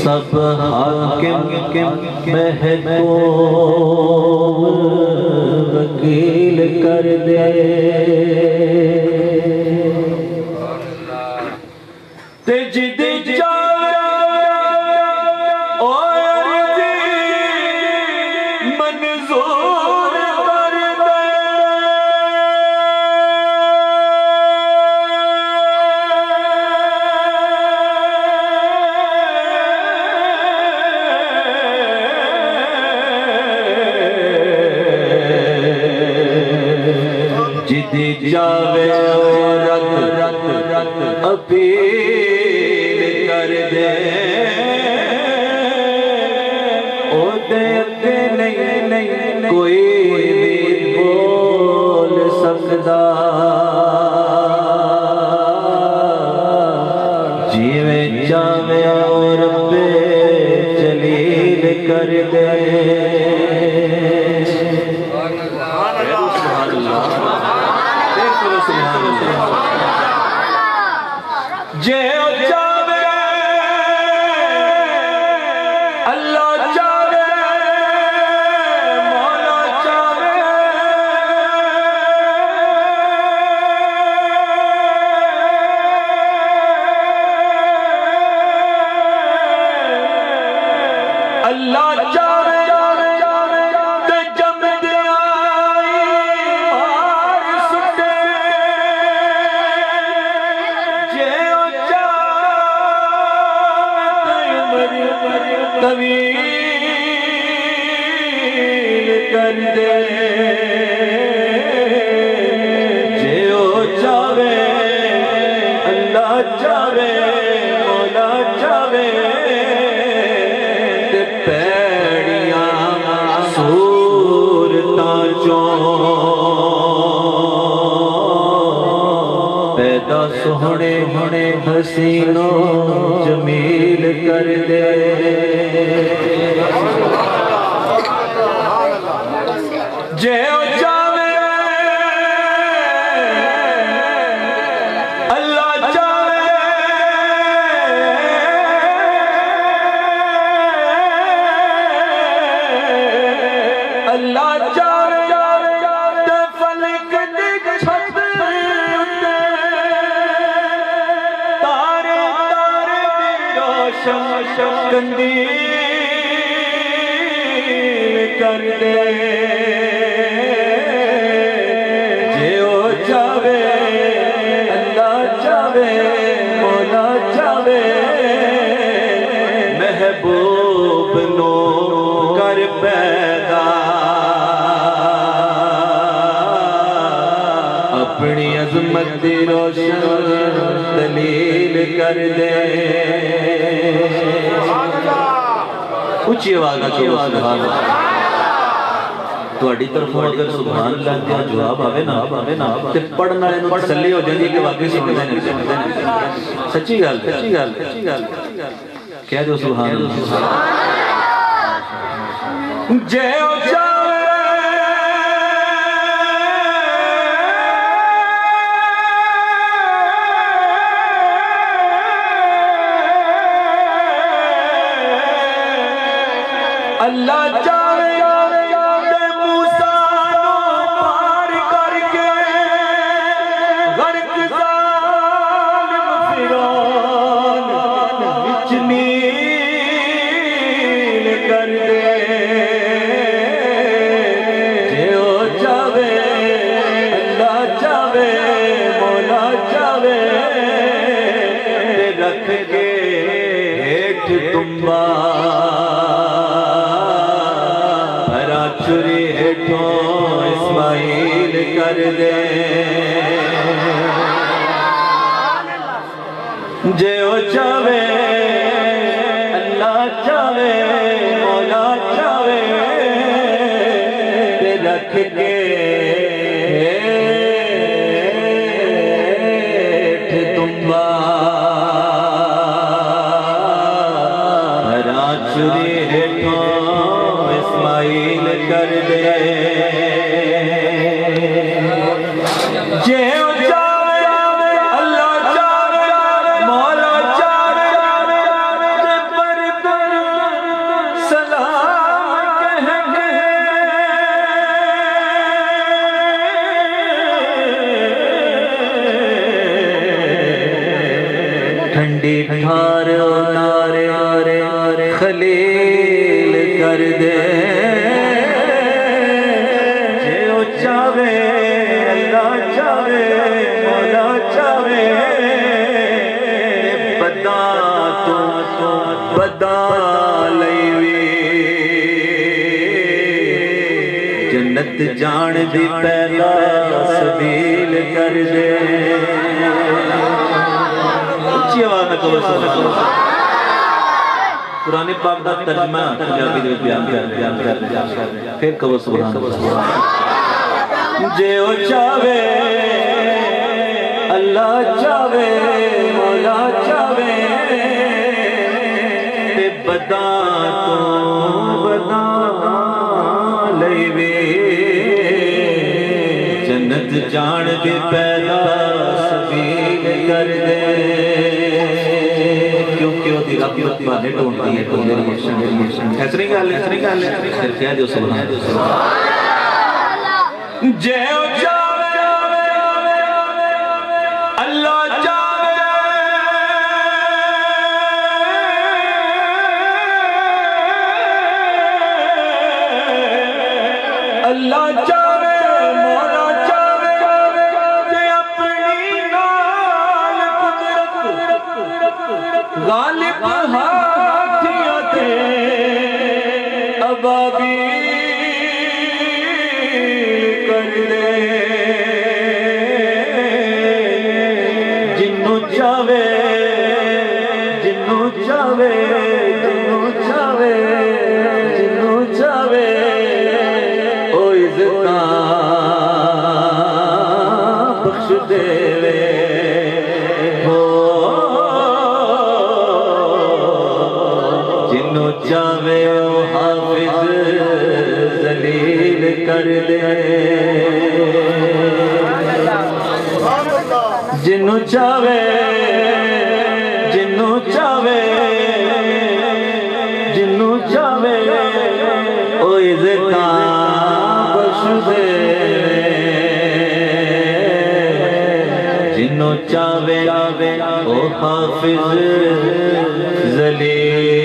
سب حاکم محکوم وکیل کر دے تے جدی چاہے اور عرضی منظور کر دے جدی جاوے عورت اپیل کر دے او دے نہیں کوئی بھی بول سکدا جیویں چاہے اور رب جلیل کر دے جے چاہے اللہ چاہے مولا چاہے اللہ چاہے طویل کر دے جے او چاہے اللہ چاہے مولا چاہے تے پیڑیاں صورتاں چوں پیدا سوہنے حسینو جمیل کر دے جے او چاہے اللہ چاہے اللہ چاہے تے فلک دی چھت اُتے تارے دی روشن قندیل کر دے جے او چاہے اللہ چاہے مولا چاہے محبوب نو کر پیدا اپنی عظمت دی روشن دلیل کر دے اچھی آواز آتی ہے سبحان اللہ تواڈی طرفوں اگر سبحان اللہ دیا جواب آوے نا تے پڑھن والے نوں تسلی ہو جاندی کہ واقعی سمجھدے نے سچی گل کہہ دو سبحان اللہ جے او چاہے اللہ چاہے تے موسیٰ نو پار کر کے غرق ظالم فرعون وچ نیل کر دے جے او چاہے اللہ چاہے مولا چاہے تے رکھ کے ہیٹھ تمبا چری ہٹھوں اسماعیل کر دے جے او چاہے اللہ چاہے مولا چاہے تے رکھ کے تمبا ٹھار اتارے خلیل کر دے جے او چاہے اللہ چاہے مولا چاہے بدا تو بدا لئی جنت جان دی پہلا سبیل کر دے اچھی آواز میں کہو سبحان اللہ قرآن پاک دا ترجمہ پنجابی دے بیان کر پھر کہو سبحان اللہ جے او چاہے اللہ چاہے مولا چاہے تے بدا تو بدا لئی جنت جان دی پہلا سبیل کر دے کیونکہ وہ دی رحمت بانے ڈھونڈتی ہے تو میری ایسری گال ہے پھر کہہ دیو سبحان اللہ جے او چاہے اللہ چاہے اللہ چاہے مولا چاہے تے اپنی نال قدرت غالب ہاتھیاں تے ابابیل کر دے جنوں چاہے جنوں چاہے جنوں چاہے جنوں چاہے بخش دے ہو جنوں چاہے او حافظ ذلیل کر دے جنوں چاہے جنوں چاہے جنوں چاہے او عزتاں بخش دے جنوں چاہے او حافظ ذلیل